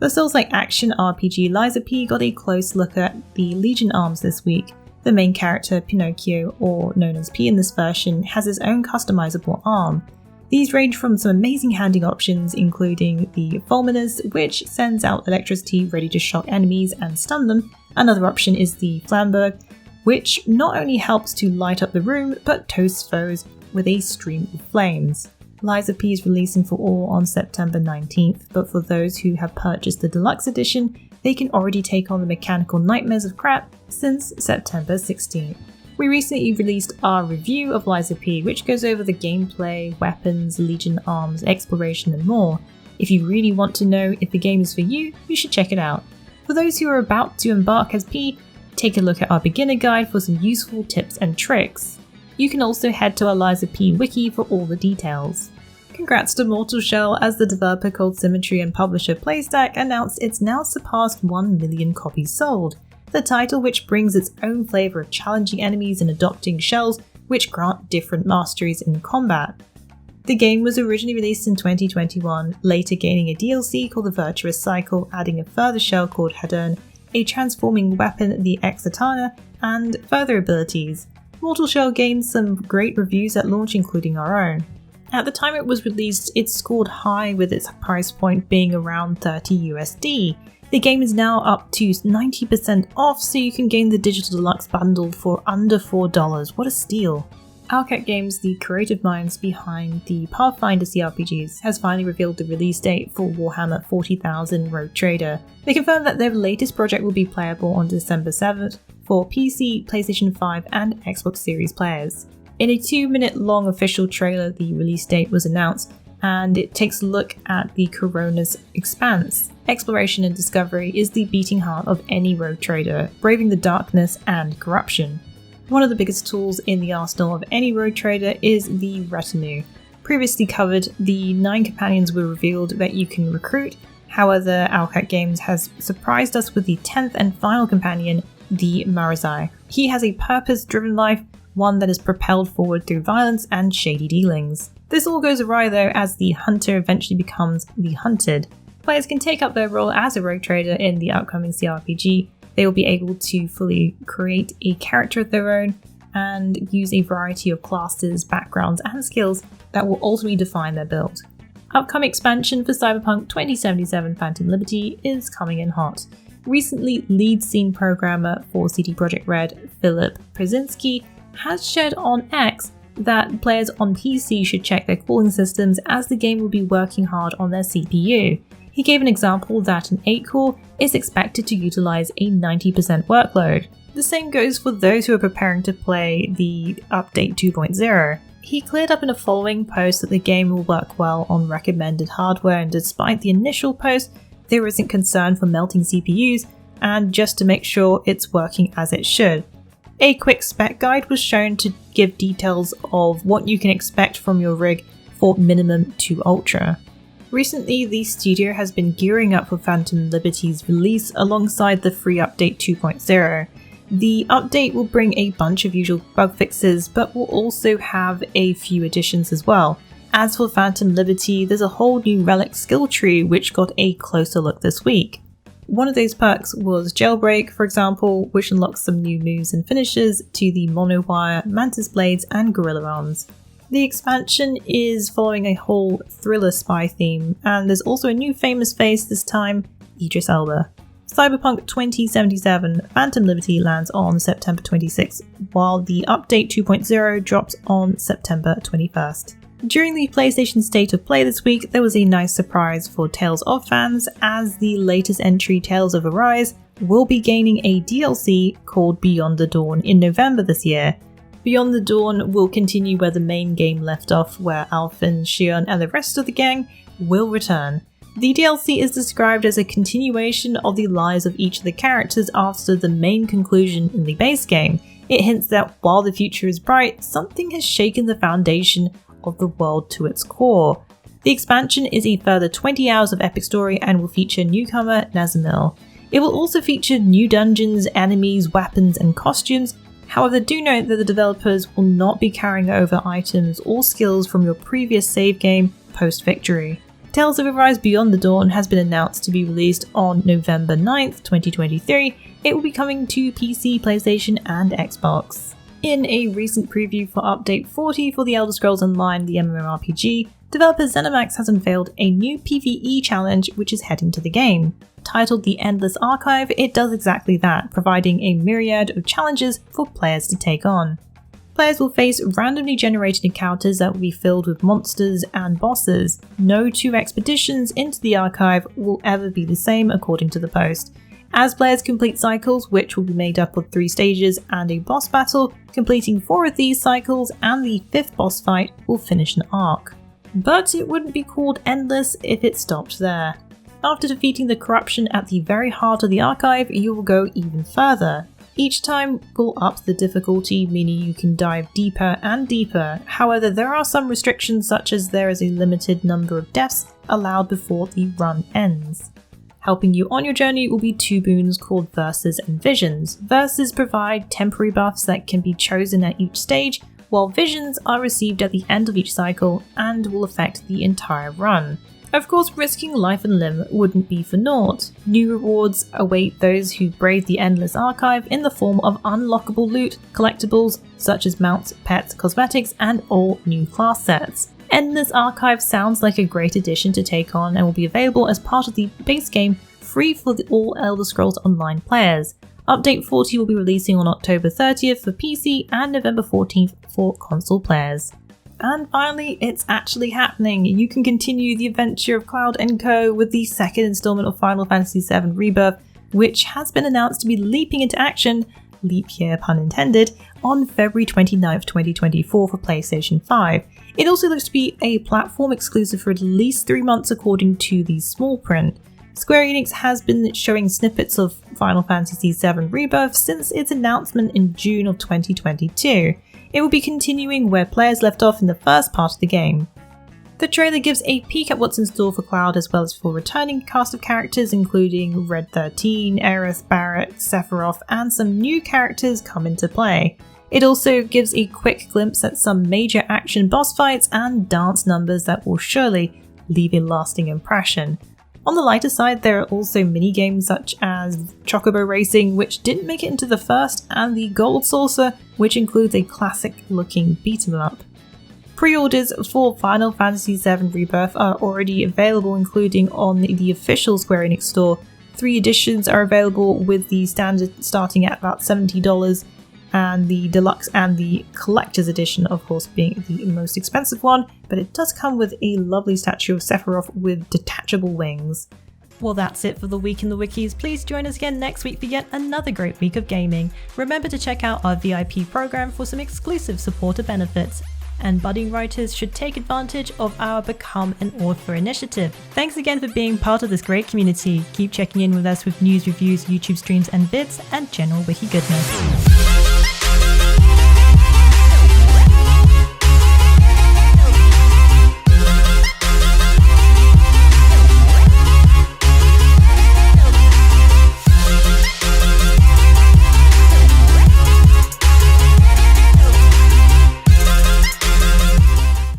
The Souls-like action RPG Liza P got a close look at the Legion arms this week. The main character, Pinocchio, or known as P in this version, has his own customizable arm. These range from some amazing handling options, including the Fulminous, which sends out electricity ready to shock enemies and stun them. Another option is the Flamberg, which not only helps to light up the room, but toasts foes with a stream of flames. Liza P is releasing for all on September 19th, but for those who have purchased the deluxe edition, they can already take on the mechanical nightmares of crap since September 16th. We recently released our review of Liza P, which goes over the gameplay, weapons, Legion arms, exploration and more. If you really want to know if the game is for you, you should check it out. For those who are about to embark as P, take a look at our beginner guide for some useful tips and tricks. You can also head to our Liza P wiki for all the details. Congrats to Mortal Shell, as the developer Cold Symmetry and publisher Playstack announced it's now surpassed 1 million copies sold. The title, which brings its own flavour of challenging enemies and adopting shells which grant different masteries in combat. The game was originally released in 2021, later gaining a DLC called the Virtuous Cycle, adding a further shell called Hadern, a transforming weapon, the Exatana, and further abilities. Mortal Shell gained some great reviews at launch, including our own. At the time it was released, it scored high, with its price point being around $30 USD. The game is now up to 90% off, so you can gain the digital deluxe bundle for under $4. What a steal! Owlcat Games, the creative minds behind the Pathfinder CRPGs, has finally revealed the release date for Warhammer 40,000 Rogue Trader. They confirmed that their latest project will be playable on December 7th for PC, PlayStation 5 and Xbox Series players. In a 2-minute long official trailer, the release date was announced, and it takes a look at the Corona's expanse. Exploration and discovery is the beating heart of any rogue trader, braving the darkness and corruption. One of the biggest tools in the arsenal of any rogue trader is the retinue. Previously covered, the 9 companions were revealed that you can recruit. However, Owlcat Games has surprised us with the 10th and final companion, the Marazai. He has a purpose-driven life, one that is propelled forward through violence and shady dealings. This all goes awry though, as the hunter eventually becomes the hunted. Players can take up their role as a rogue trader in the upcoming CRPG. They will be able to fully create a character of their own and use a variety of classes, backgrounds and skills that will ultimately define their build. Upcoming expansion for Cyberpunk 2077 Phantom Liberty is coming in hot. Recently, lead scene programmer for CD Projekt Red, Philip Przinski, has shared on X that players on PC should check their cooling systems, as the game will be working hard on their CPU. He gave an example that an 8-core is expected to utilize a 90% workload. The same goes for those who are preparing to play the update 2.0. He cleared up in a following post that the game will work well on recommended hardware, and despite the initial post, there isn't concern for melting CPUs, and just to make sure it's working as it should. A quick spec guide was shown to give details of what you can expect from your rig for minimum to ultra. Recently, the studio has been gearing up for Phantom Liberty's release alongside the free update 2.0. The update will bring a bunch of usual bug fixes, but will also have a few additions as well. As for Phantom Liberty, there's a whole new relic skill tree which got a closer look this week. One of those perks was Jailbreak, for example, which unlocks some new moves and finishes to the Monowire, Mantis Blades and Gorilla Arms. The expansion is following a whole thriller spy theme, and there's also a new famous face this time, Idris Elba. Cyberpunk 2077 Phantom Liberty lands on September 26th, while the update 2.0 drops on September 21st. During the PlayStation State of Play this week, there was a nice surprise for Tales of fans, as the latest entry, Tales of Arise, will be gaining a DLC called Beyond the Dawn in November this year. Beyond the Dawn will continue where the main game left off, where Alphen, Shion and the rest of the gang will return. The DLC is described as a continuation of the lives of each of the characters after the main conclusion in the base game. It hints that while the future is bright, something has shaken the foundation of the world to its core. The expansion is a further 20 hours of epic story and will feature newcomer Nazamil. It will also feature new dungeons, enemies, weapons and costumes. However, do note that the developers will not be carrying over items or skills from your previous save game post-victory. Tales of Arise Beyond the Dawn has been announced to be released on November 9th, 2023. It will be coming to PC, PlayStation, and Xbox. In a recent preview for Update 40 for The Elder Scrolls Online, the MMORPG, developer ZeniMax has unveiled a new PvE challenge which is heading to the game. Titled The Endless Archive, it does exactly that, providing a myriad of challenges for players to take on. Players will face randomly generated encounters that will be filled with monsters and bosses. No two expeditions into the archive will ever be the same according to the post. As players complete cycles, which will be made up of 3 stages and a boss battle, completing 4 of these cycles and the 5th boss fight will finish an arc. But it wouldn't be called endless if it stopped there. After defeating the corruption at the very heart of the archive, you will go even further. Each time will up the difficulty, meaning you can dive deeper and deeper. However, there are some restrictions, such as there is a limited number of deaths allowed before the run ends. Helping you on your journey will be 2 boons called Verses and Visions. Verses provide temporary buffs that can be chosen at each stage, while Visions are received at the end of each cycle and will affect the entire run. Of course, risking life and limb wouldn't be for naught. New rewards await those who brave the Endless Archive in the form of unlockable loot, collectibles such as mounts, pets, cosmetics, and all new class sets. Endless Archive sounds like a great addition to take on and will be available as part of the base game, free for all Elder Scrolls Online players. Update 40 will be releasing on October 30th for PC and November 14th for console players. And finally, it's actually happening! You can continue the adventure of Cloud & Co. with the second installment of Final Fantasy VII Rebirth, which has been announced to be leaping into action, leap year pun intended, on February 29th, 2024 for PlayStation 5. It also looks to be a platform exclusive for at least 3 months according to the small print. Square Enix has been showing snippets of Final Fantasy VII Rebirth since its announcement in June of 2022. It will be continuing where players left off in the first part of the game. The trailer gives a peek at what's in store for Cloud as well as for returning cast of characters including Red 13, Aerith, Barrett, Sephiroth, and some new characters come into play. It also gives a quick glimpse at some major action boss fights and dance numbers that will surely leave a lasting impression. On the lighter side, there are also mini-games such as Chocobo Racing, which didn't make it into the first, and the Gold Saucer, which includes a classic-looking beat-em-up. Pre-orders for Final Fantasy VII Rebirth are already available, including on the official Square Enix store. 3 editions are available, with the standard starting at about $70, and the deluxe and the collector's edition, of course, being the most expensive one, but it does come with a lovely statue of Sephiroth with detachable wings. Well, that's it for the Week in the Wikis. Please join us again next week for yet another great week of gaming. Remember to check out our VIP program for some exclusive supporter benefits. And budding writers should take advantage of our Become an Author initiative. Thanks again for being part of this great community. Keep checking in with us with news, reviews, YouTube streams and vids, and general wiki goodness.